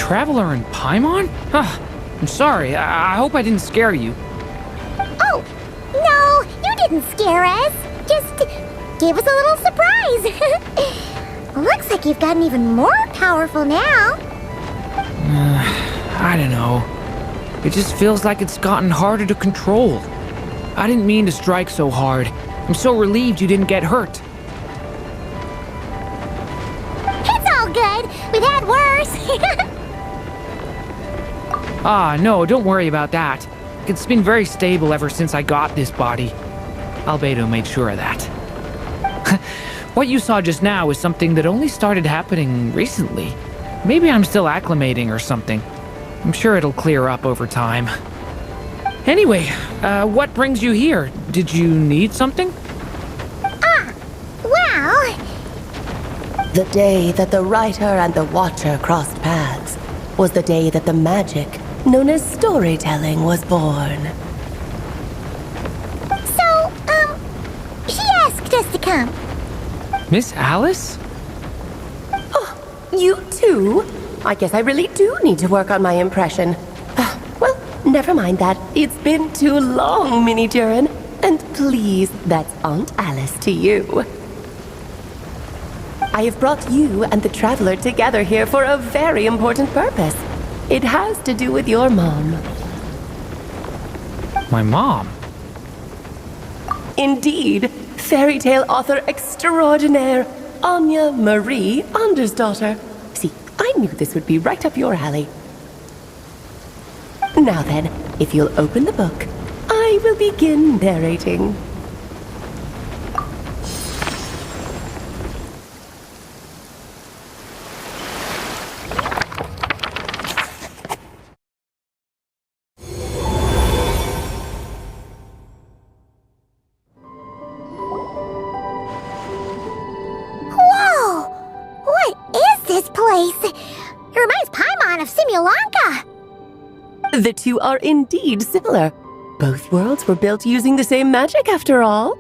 traveler in Paimon? I'm sorry. I hope I didn't scare you. Oh, no, you didn't scare us. Just gave us a little surprise. Looks like you've gotten even more powerful now. I don't know. It just feels like it's gotten harder to control. I didn't mean to strike so hard. I'm so relieved you didn't get hurt. It's all good. We've had worse. No, don't worry about that. It's been very stable ever since I got this body. Albedo made sure of that. What you saw just now is something that only started happening recently. Maybe I'm still acclimating or something. I'm sure it'll clear up over time. Anyway, what brings you here? Did you need something? Well... The day that the writer and the watcher crossed paths was the day that the magic known as storytelling was born. So, she asked us to come. Miss Alice? Oh, you too? I guess I really do need to work on my impression. Well, never mind that. It's been too long, Mini Durin. And please, that's Aunt Alice to you. I have brought you and the Traveler together here for a very important purpose. It has to do with your mom. My mom? Indeed, fairy tale author extraordinaire, Anya Marie Andersdottir. See, I knew this would be right up your alley. Now then, if you'll open the book, I will begin narrating. Whoa! What is this place? It reminds Paimon of Simulanka. The two are indeed similar. Both worlds were built using the same magic, after all.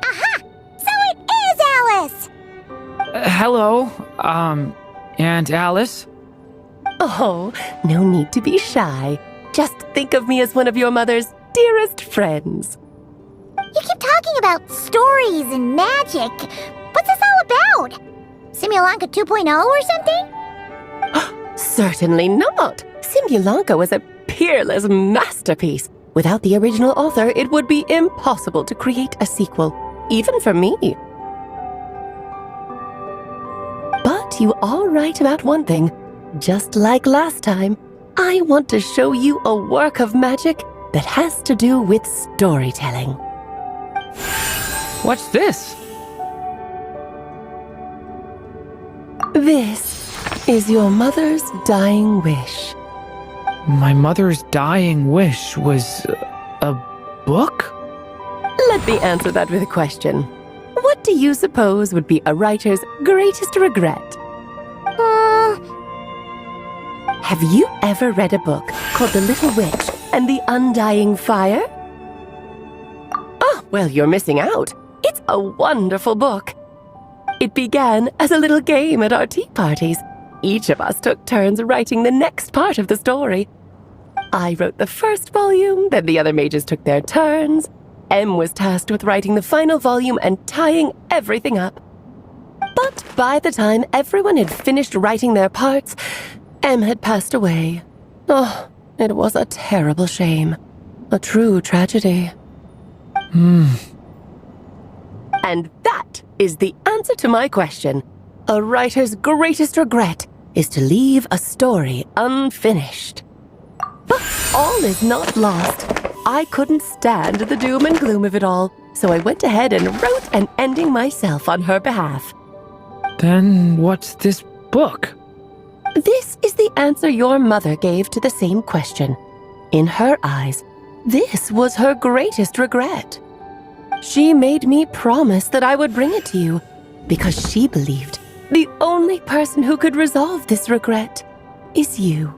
Aha! So it is Alice! Hello, Aunt Alice? Oh, no need to be shy. Just think of me as one of your mother's dearest friends. You keep talking about stories and magic. What's this all about? Simulanka 2.0 or something? Certainly not. Simulanka was a peerless masterpiece. Without the original author, it would be impossible to create a sequel, even for me. But you are right about one thing. Just like last time, I want to show you a work of magic that has to do with storytelling. What's this? This is your mother's dying wish. My mother's dying wish was a book? Let me answer that with a question. What do you suppose would be a writer's greatest regret? Have you ever read a book called The Little Witch and the Undying Fire? Oh, well, you're missing out. It's a wonderful book. It began as a little game at our tea parties. Each of us took turns writing the next part of the story. I wrote the first volume, then the other mages took their turns. Em was tasked with writing the final volume and tying everything up. But by the time everyone had finished writing their parts, Em had passed away. Oh, it was a terrible shame. A true tragedy. And that is the answer to my question. A writer's greatest regret is to leave a story unfinished. But all is not lost. I couldn't stand the doom and gloom of it all, so I went ahead and wrote an ending myself on her behalf. Then what's this book? This is the answer your mother gave to the same question. In her eyes, this was her greatest regret. She made me promise that I would bring it to you, because she believed the only person who could resolve this regret is you.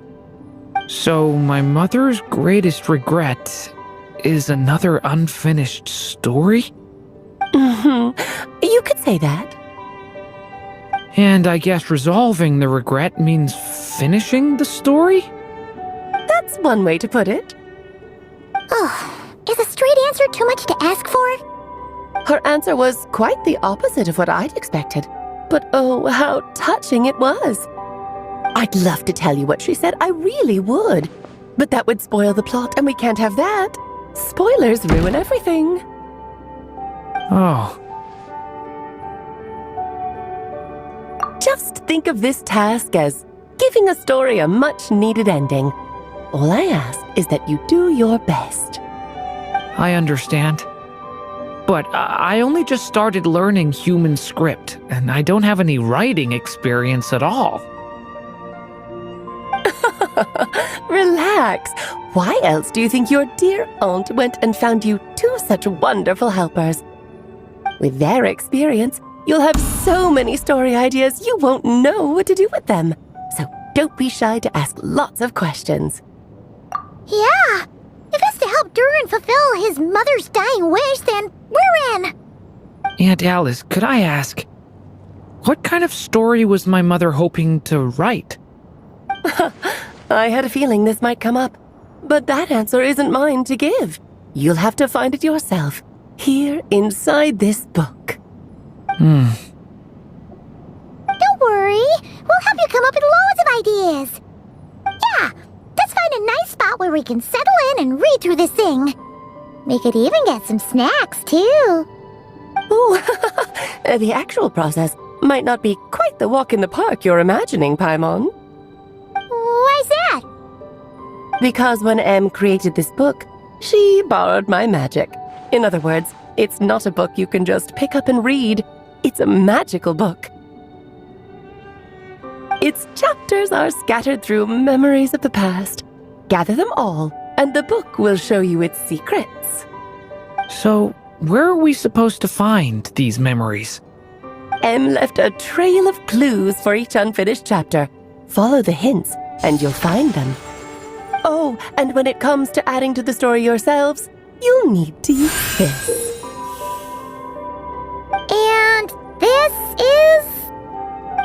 So my mother's greatest regret is another unfinished story? You could say that. And I guess resolving the regret means finishing the story? That's one way to put it. Oh, is a straight answer too much to ask for? Her answer was quite the opposite of what I'd expected. But oh, how touching it was. I'd love to tell you what she said, I really would. But that would spoil the plot, and we can't have that. Spoilers ruin everything. Oh. Just think of this task as giving a story a much-needed ending. All I ask is that you do your best. I understand. But I only just started learning human script, and I don't have any writing experience at all. Relax. Why else do you think your dear aunt went and found you two such wonderful helpers? With their experience, you'll have so many story ideas you won't know what to do with them. So don't be shy to ask lots of questions. Yeah, if it's to help Durin fulfill his mother's dying wish, then we're in. Aunt Alice, could I ask, what kind of story was my mother hoping to write? I had a feeling this might come up, but that answer isn't mine to give. You'll have to find it yourself, here inside this book. Don't worry, we'll help you come up with loads of ideas. Yeah, let's find a nice spot where we can settle in and read through this thing. We could even get some snacks, too. Ooh, the actual process might not be quite the walk in the park you're imagining, Paimon. Why's that? Because when Em created this book, she borrowed my magic. In other words, it's not a book you can just pick up and read. It's a magical book. Its chapters are scattered through memories of the past. Gather them all, and the book will show you its secrets. So, where are we supposed to find these memories? Em left a trail of clues for each unfinished chapter. Follow the hints, and you'll find them. Oh, and when it comes to adding to the story yourselves, you'll need to use this. And this is...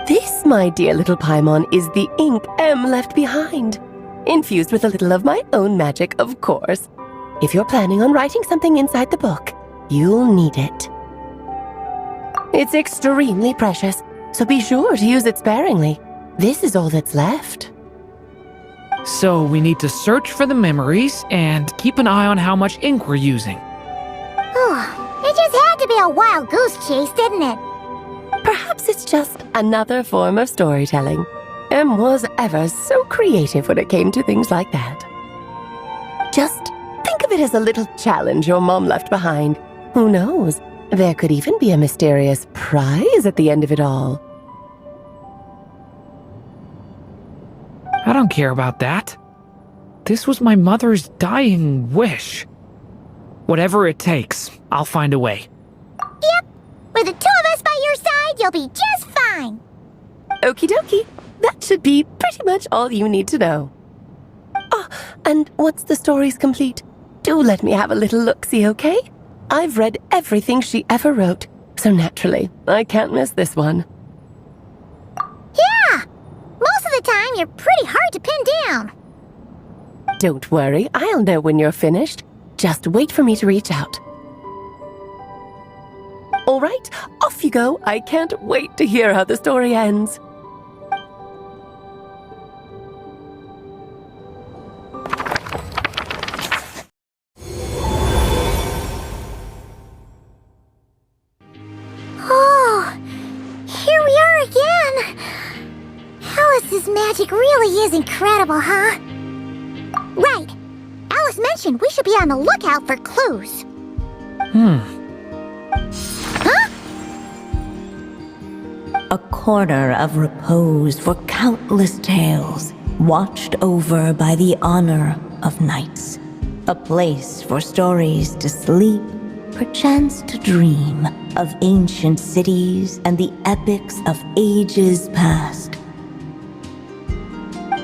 This, my dear little Paimon, is the ink Em left behind. Infused with a little of my own magic, of course. If you're planning on writing something inside the book, you'll need it. It's extremely precious, so be sure to use it sparingly. This is all that's left. So we need to search for the memories and keep an eye on how much ink we're using. It just had to be a wild goose chase, didn't it? Perhaps it's just another form of storytelling. Em was ever so creative when it came to things like that. Just think of it as a little challenge your mom left behind. Who knows? There could even be a mysterious prize at the end of it all. I don't care about that. This was my mother's dying wish. Whatever it takes, I'll find a way. Yep. With the two of us by your side, you'll be just fine. Okie dokie. That should be pretty much all you need to know. Oh, and once the story's complete, do let me have a little look-see, okay? I've read everything she ever wrote, so naturally, I can't miss this one. Yeah. Most of the time, you're pretty hard to pin down. Don't worry, I'll know when you're finished. Just wait for me to reach out. All right, off you go. I can't wait to hear how the story ends. Oh, here we are again. Alice's magic really is incredible, huh? Right. Alice mentioned we should be on the lookout for clues. Huh? A corner of repose for countless tales, watched over by the honor of knights. A place for stories to sleep, perchance to dream of ancient cities and the epics of ages past.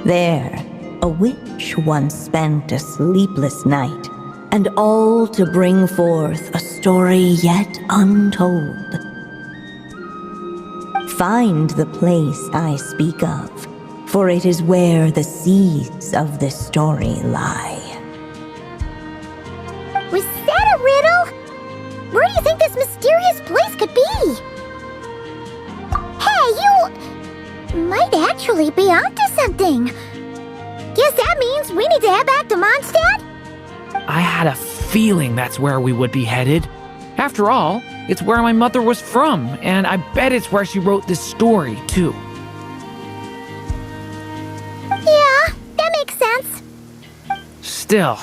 There, a witch once spent a sleepless night, and all to bring forth a story yet untold. Find the place I speak of, for it is where the seeds of this story lie. Was that a riddle? Where do you think this mysterious place could be? Hey, you might actually be onto something. Guess that means we need to head back to Mondstadt? I had a feeling that's where we would be headed. After all, it's where my mother was from, and I bet it's where she wrote this story, too. Yeah, that makes sense. Still,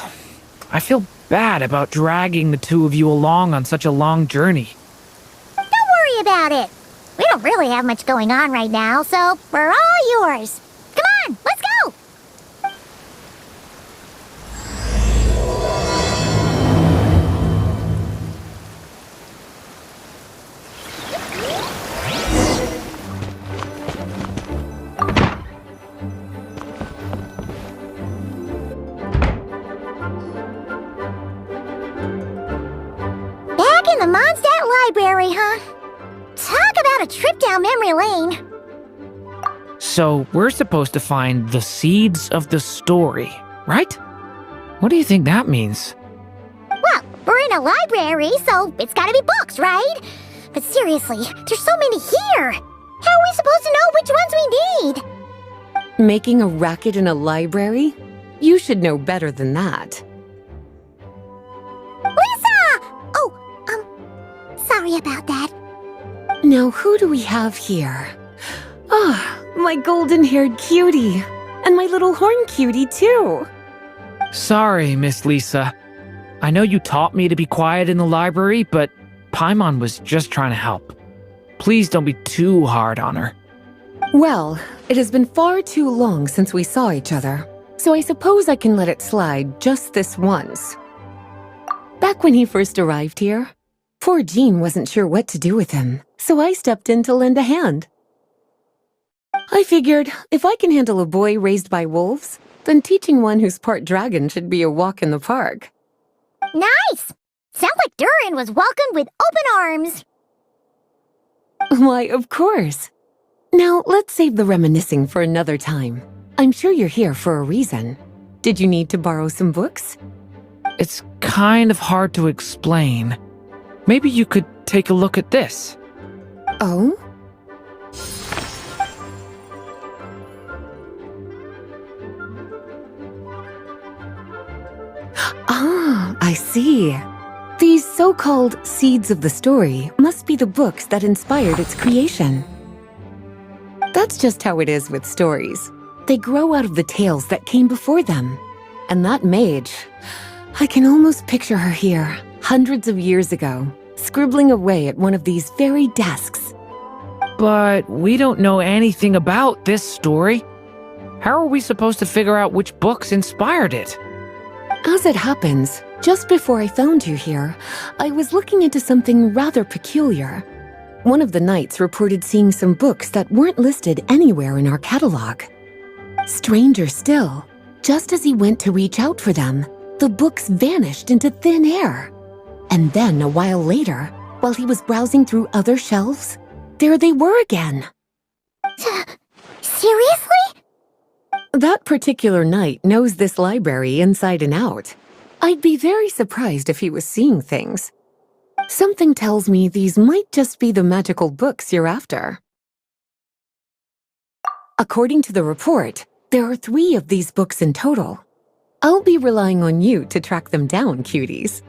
I feel bad about dragging the two of you along on such a long journey. Don't worry about it. We don't really have much going on right now, so we're all yours. Come on, let's go! Back in the Mondstadt Library, huh? Talk about a trip down memory lane. So, we're supposed to find the seeds of the story, right? What do you think that means? Well, we're in a library, so it's gotta be books, right? But seriously, there's so many here. How are we supposed to know which ones we need? Making a racket in a library? You should know better than that. Lisa! Oh, sorry about that. Now, who do we have here? Ah, my golden-haired cutie. And my little horn cutie, too. Sorry, Miss Lisa. I know you taught me to be quiet in the library, but Paimon was just trying to help. Please don't be too hard on her. Well, it has been far too long since we saw each other, so I suppose I can let it slide just this once. Back when he first arrived here, poor Jean wasn't sure what to do with him, so I stepped in to lend a hand. I figured if I can handle a boy raised by wolves, then teaching one who's part dragon should be a walk in the park. Nice! Sounds like Durin was welcomed with open arms. Why, of course. Now, let's save the reminiscing for another time. I'm sure you're here for a reason. Did you need to borrow some books? It's kind of hard to explain. Maybe you could take a look at this. Oh? Ah, I see. These so-called seeds of the story must be the books that inspired its creation. That's just how it is with stories. They grow out of the tales that came before them. And that mage, I can almost picture her here, hundreds of years ago, scribbling away at one of these very desks. But we don't know anything about this story. How are we supposed to figure out which books inspired it? As it happens, just before I found you here, I was looking into something rather peculiar. One of the knights reported seeing some books that weren't listed anywhere in our catalog. Stranger still, just as he went to reach out for them, the books vanished into thin air. And then a while later, while he was browsing through other shelves, there they were again. Seriously? That particular knight knows this library inside and out. I'd be very surprised if he was seeing things. Something tells me these might just be the magical books you're after. According to the report, there are 3 of these books in total. I'll be relying on you to track them down, cuties.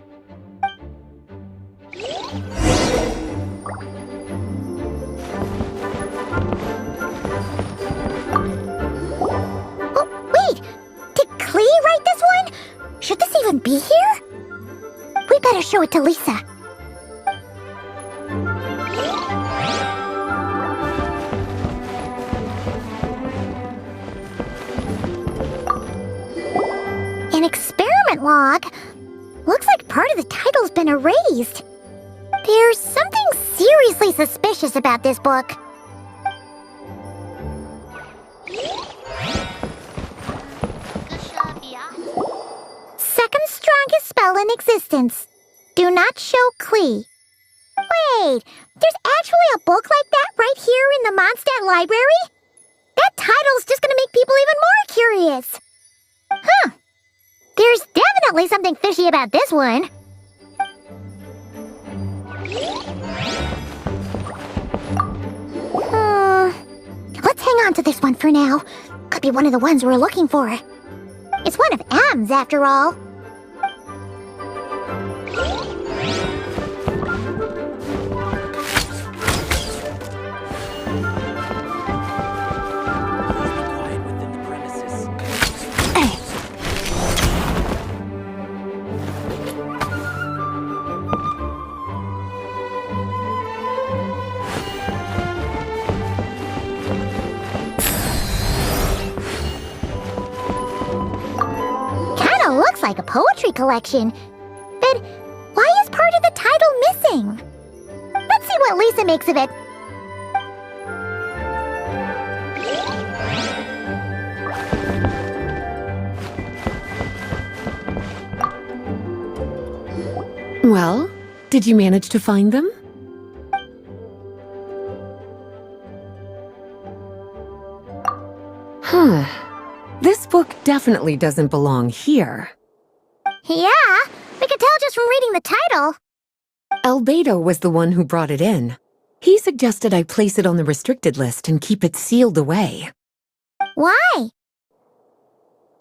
Write this one? Should this even be here? We better show it to Lisa. An experiment log? Looks like part of the title's been erased. There's something seriously suspicious about this book. Second strongest spell in existence. Do not show Klee. Wait! There's actually a book like that right here in the Mondstadt library? That title's just gonna make people even more curious. Huh. There's definitely something fishy about this one. Let's hang on to this one for now. Could be one of the ones we're looking for. It's one of M's, after all. Looks like a poetry collection. But why is part of the title missing? Let's see what Lisa makes of it. Well, did you manage to find them? Huh. This book definitely doesn't belong here. Yeah, we could tell just from reading the title. Albedo was the one who brought it in. He suggested I place it on the restricted list and keep it sealed away. Why?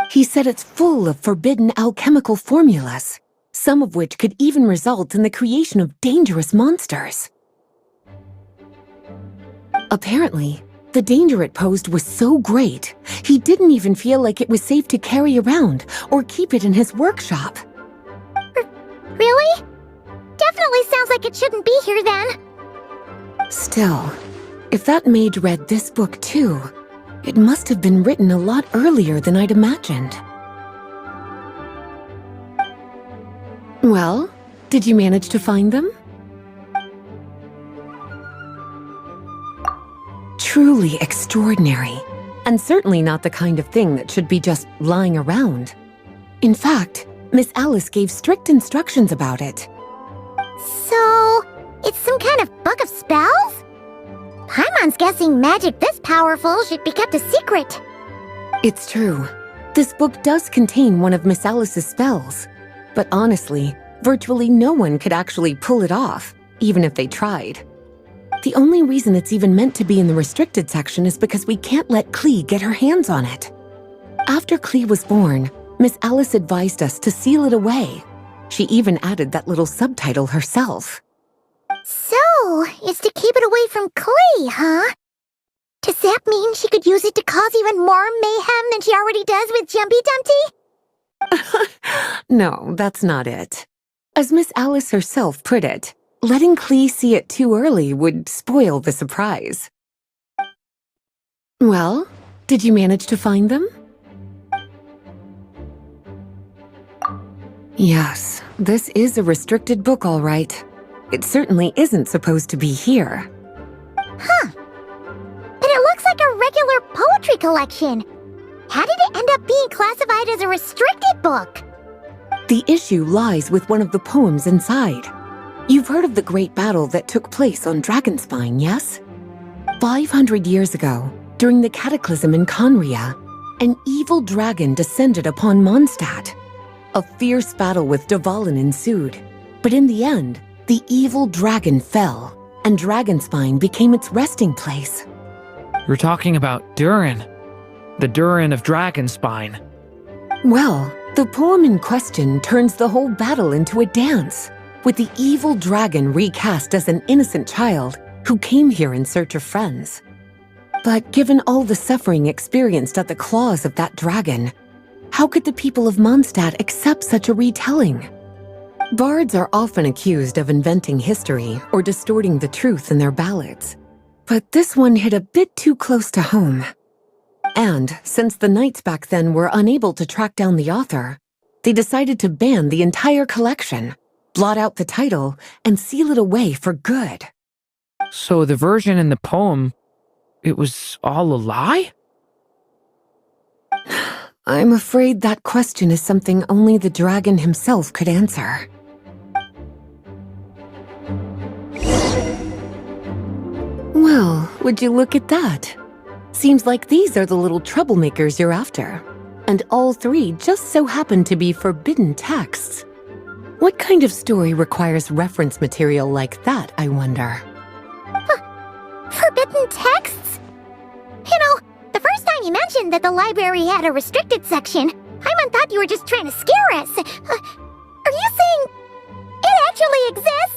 He said it's full of forbidden alchemical formulas, some of which could even result in the creation of dangerous monsters. Apparently, the danger it posed was so great, he didn't even feel like it was safe to carry around or keep it in his workshop. Really? Definitely sounds like it shouldn't be here then. Still, if that maid read this book too, it must have been written a lot earlier than I'd imagined. Well, did you manage to find them? Truly extraordinary, and certainly not the kind of thing that should be just lying around. In fact, Miss Alice gave strict instructions about it. So, it's some kind of book of spells? Paimon's guessing magic this powerful should be kept a secret. It's true. This book does contain one of Miss Alice's spells. But honestly, virtually no one could actually pull it off, even if they tried. The only reason it's even meant to be in the restricted section is because we can't let Klee get her hands on it. After Klee was born, Miss Alice advised us to seal it away. She even added that little subtitle herself. So, it's to keep it away from Klee, huh? Does that mean she could use it to cause even more mayhem than she already does with Jumpy Dumpty? No, that's not it. As Miss Alice herself put it, letting Klee see it too early would spoil the surprise. Well, did you manage to find them? Yes, this is a restricted book, all right. It certainly isn't supposed to be here. Huh. But it looks like a regular poetry collection. How did it end up being classified as a restricted book? The issue lies with one of the poems inside. You've heard of the great battle that took place on Dragonspine, yes? 500 years ago, during the cataclysm in Conria, an evil dragon descended upon Mondstadt. A fierce battle with Dvalin ensued, but in the end, the evil dragon fell, and Dragonspine became its resting place. You're talking about Durin. The Durin of Dragonspine. Well, the poem in question turns the whole battle into a dance, with the evil dragon recast as an innocent child who came here in search of friends. But given all the suffering experienced at the claws of that dragon, how could the people of Mondstadt accept such a retelling? Bards are often accused of inventing history or distorting the truth in their ballads. But this one hit a bit too close to home. And since the knights back then were unable to track down the author, they decided to ban the entire collection, blot out the title, and seal it away for good. So the version in the poem, it was all a lie? I'm afraid that question is something only the dragon himself could answer. Well, would you look at that? Seems like these are the little troublemakers you're after. And all three just so happen to be forbidden texts. What kind of story requires reference material like that, I wonder? Forbidden texts? You know, the first time you mentioned that the library had a restricted section, I thought you were just trying to scare us. Are you saying it actually exists?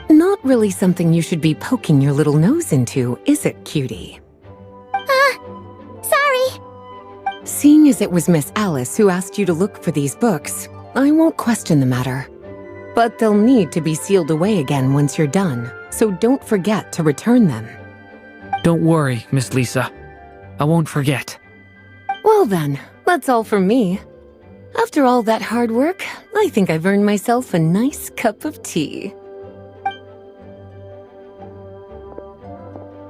Not really something you should be poking your little nose into, is it, cutie? Sorry. Seeing as it was Miss Alice who asked you to look for these books, I won't question the matter. But they'll need to be sealed away again once you're done, so don't forget to return them. Don't worry, Miss Lisa. I won't forget. Well then, that's all from me. After all that hard work, I think I've earned myself a nice cup of tea.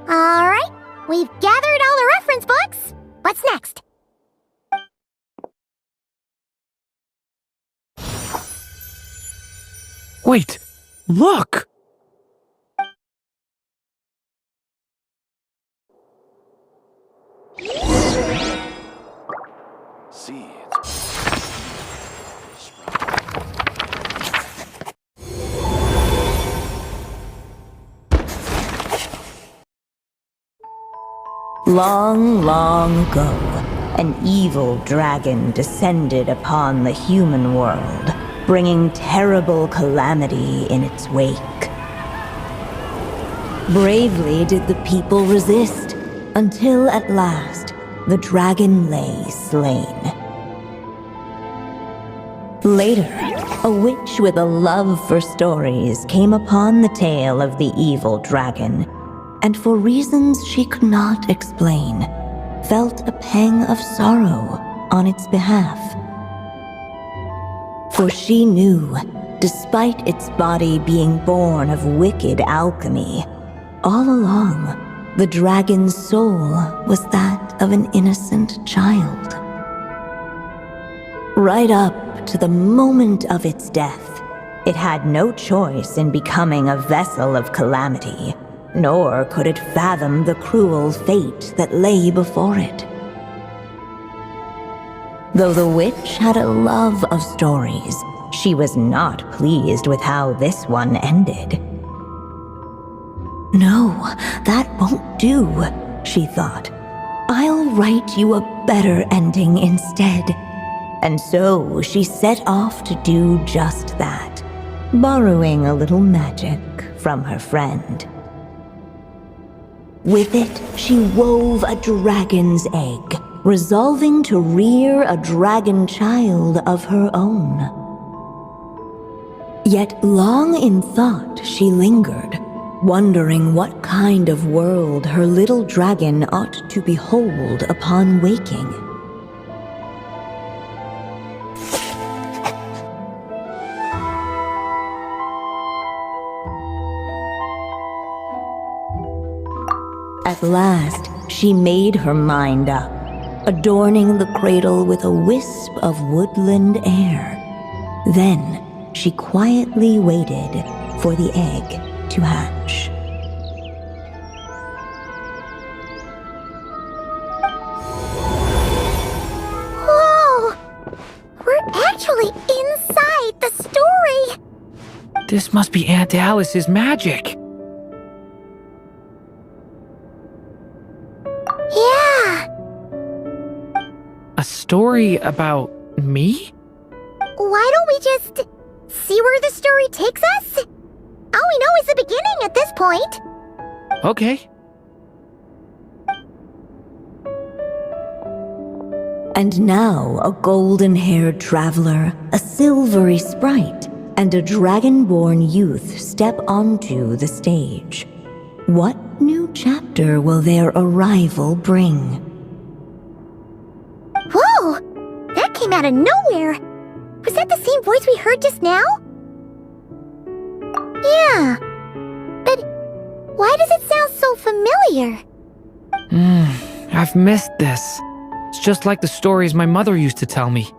All right, we've gathered all the reference books. What's next? Wait! Look! Long, long ago, an evil dragon descended upon the human world, bringing terrible calamity in its wake. Bravely did the people resist, until at last, the dragon lay slain. Later, a witch with a love for stories came upon the tale of the evil dragon, and for reasons she could not explain, felt a pang of sorrow on its behalf. For she knew, despite its body being born of wicked alchemy, all along, the dragon's soul was that of an innocent child. Right up to the moment of its death, it had no choice in becoming a vessel of calamity, nor could it fathom the cruel fate that lay before it. Though the witch had a love of stories, she was not pleased with how this one ended. No, that won't do, she thought. I'll write you a better ending instead. And so she set off to do just that, borrowing a little magic from her friend. With it, she wove a dragon's egg, resolving to rear a dragon child of her own. Yet long in thought she lingered, wondering what kind of world her little dragon ought to behold upon waking. At last, she made her mind up, adorning the cradle with a wisp of woodland air. Then, she quietly waited for the egg to hatch. Whoa! We're actually inside the story! This must be Aunt Alice's magic. Yeah! A story about me? Why don't we just see where the story takes us? All we know is the beginning at this point. Okay. And now a golden-haired traveler, a silvery sprite, and a dragon-born youth step onto the stage. What new chapter will their arrival bring? Whoa! That came out of nowhere! Was that the same voice we heard just now? Yeah. But why does it sound so familiar? I've missed this. It's just like the stories my mother used to tell me.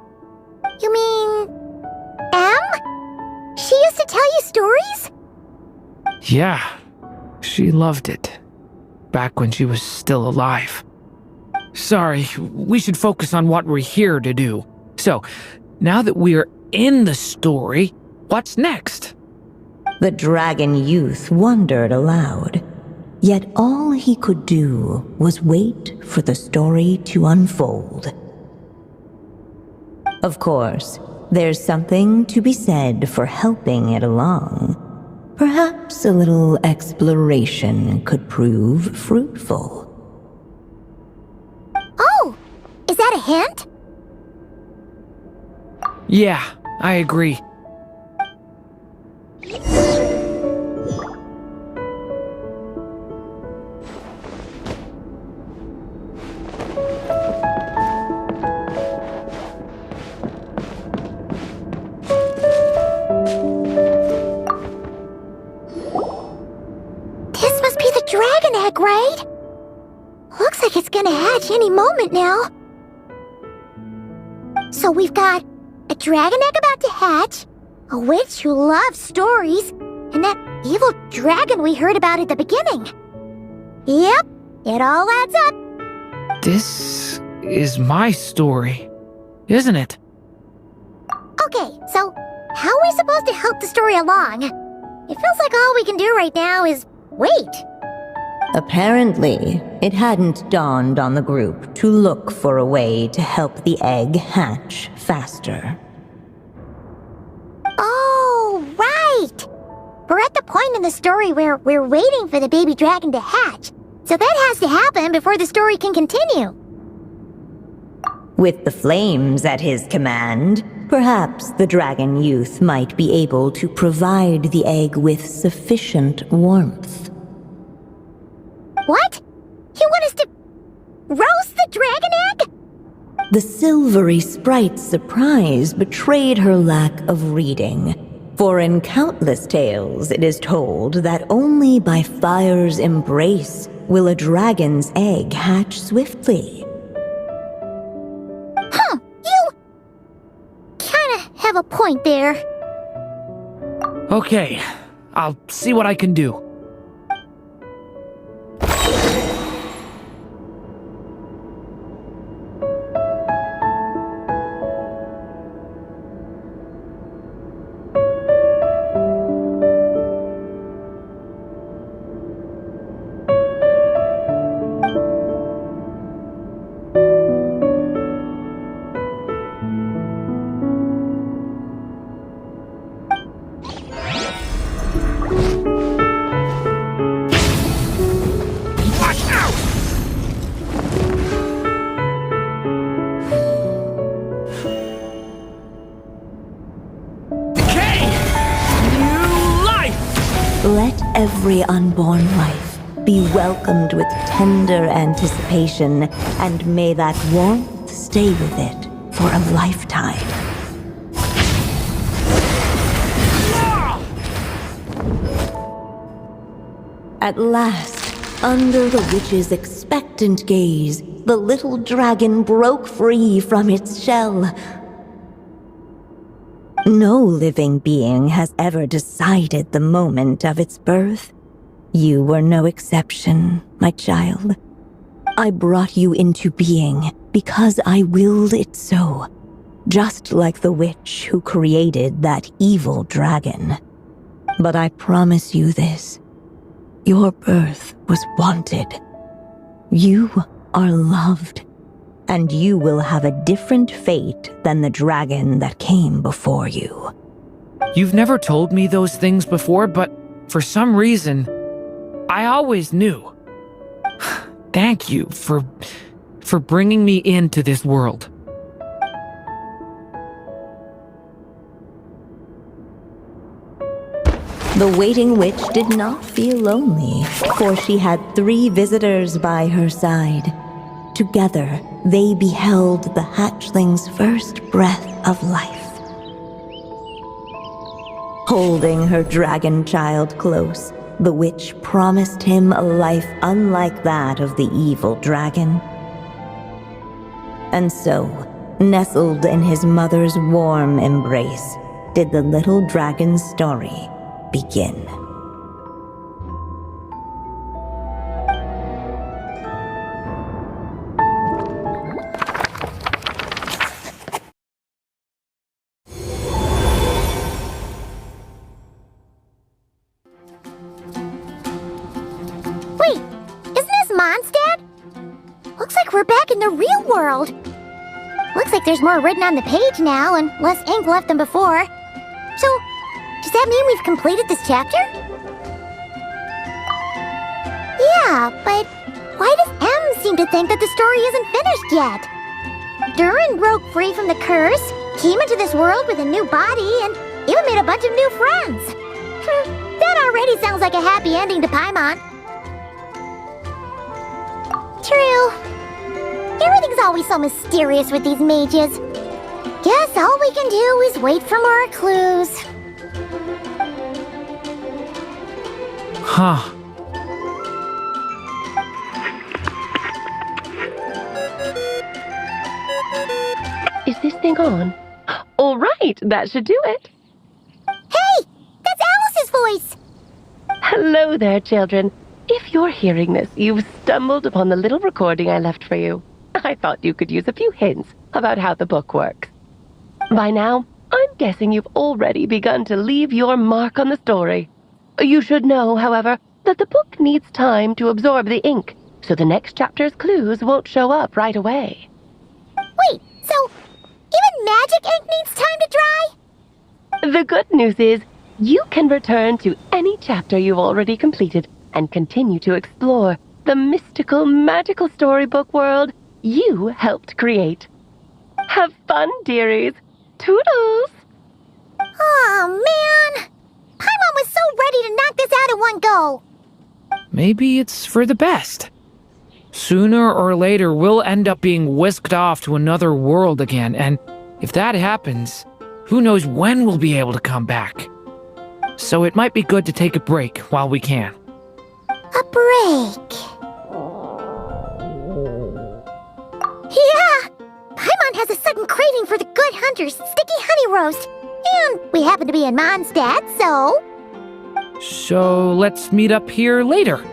You mean... Em? She used to tell you stories? Yeah, she loved it. back when she was still alive. Sorry, we should focus on what we're here to do. So, now that we're in the story, what's next? The dragon youth wondered aloud. Yet all he could do was wait for the story to unfold. Of course, there's something to be said for helping it along. Perhaps a little exploration could prove fruitful. Oh! Is that a hint? Yeah, I agree. This must be the dragon egg, right? Looks like it's gonna hatch any moment now. So we've got a dragon egg about to hatch, a witch who loves stories, and that evil dragon we heard about at the beginning. Yep, it all adds up. This is my story, isn't it? Okay, so how are we supposed to help the story along? It feels like all we can do right now is wait. Apparently, it hadn't dawned on the group to look for a way to help the egg hatch faster. Oh, right! We're at the point in the story where we're waiting for the baby dragon to hatch, so that has to happen before the story can continue. With the flames at his command, perhaps the dragon youth might be able to provide the egg with sufficient warmth. What? You want us to roast the dragon egg? The silvery sprite's surprise betrayed her lack of reading. For in countless tales it is told that only by fire's embrace will a dragon's egg hatch swiftly. Huh, you kinda have a point there. Okay, I'll see what I can do. Let every unborn life be welcomed with tender anticipation, and may that warmth stay with it for a lifetime. At last, under the witch's expectant gaze, the little dragon broke free from its shell. No living being has ever decided the moment of its birth. You were no exception, my child. I brought you into being because I willed it so, just like the witch who created that evil dragon. But I promise you this. Your birth was wanted. You are loved, and you will have a different fate than the dragon that came before you. You've never told me those things before, but for some reason, I always knew. Thank you for bringing me into this world. The waiting witch did not feel lonely, for she had 3 visitors by her side. Together, they beheld the hatchling's first breath of life. Holding her dragon child close, the witch promised him a life unlike that of the evil dragon. And so, nestled in his mother's warm embrace, did the little dragon's story begin. we're back in the real world. Looks like there's more written on the page now and less ink left than before. So, does that mean we've completed this chapter? Yeah, but why does M seem to think that the story isn't finished yet? Durin broke free from the curse, came into this world with a new body, and even made a bunch of new friends. That already sounds like a happy ending to Paimon. True. Everything's always so mysterious with these mages. Guess all we can do is wait for more clues. Huh. Is this thing on? All right, that should do it. Hey! That's Alice's voice! Hello there, children. If you're hearing this, you've stumbled upon the little recording I left for you. I thought you could use a few hints about how the book works. By now, I'm guessing you've already begun to leave your mark on the story. You should know, however, that the book needs time to absorb the ink, so the next chapter's clues won't show up right away. Wait, so even magic ink needs time to dry? The good news is, you can return to any chapter you've already completed and continue to explore the mystical, magical storybook world you helped create. Have fun, dearies. Toodles! Oh, man! Paimon was so ready to knock this out in one go! Maybe it's for the best. Sooner or later, we'll end up being whisked off to another world again, and if that happens, who knows when we'll be able to come back. So it might be good to take a break while we can. A break. Yeah! Paimon has a sudden craving for the Good Hunter's sticky honey roast. And we happen to be in Mondstadt, so... So let's meet up here later.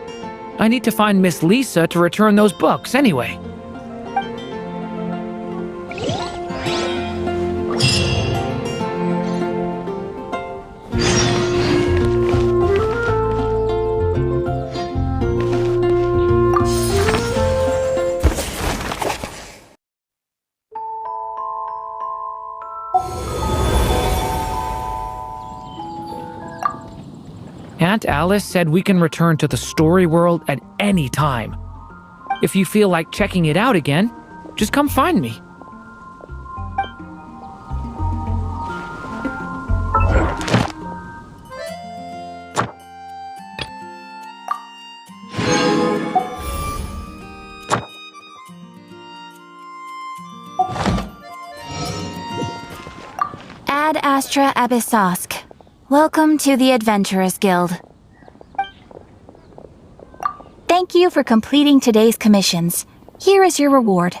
I need to find Miss Lisa to return those books anyway. Aunt Alice said we can return to the story world at any time. If you feel like checking it out again, just come find me. Ad Astra Abyssosk. Welcome to the Adventurers Guild. Thank you for completing today's commissions. Here is your reward.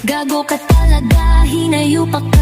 Gago ka talaga, hinayo pa ka.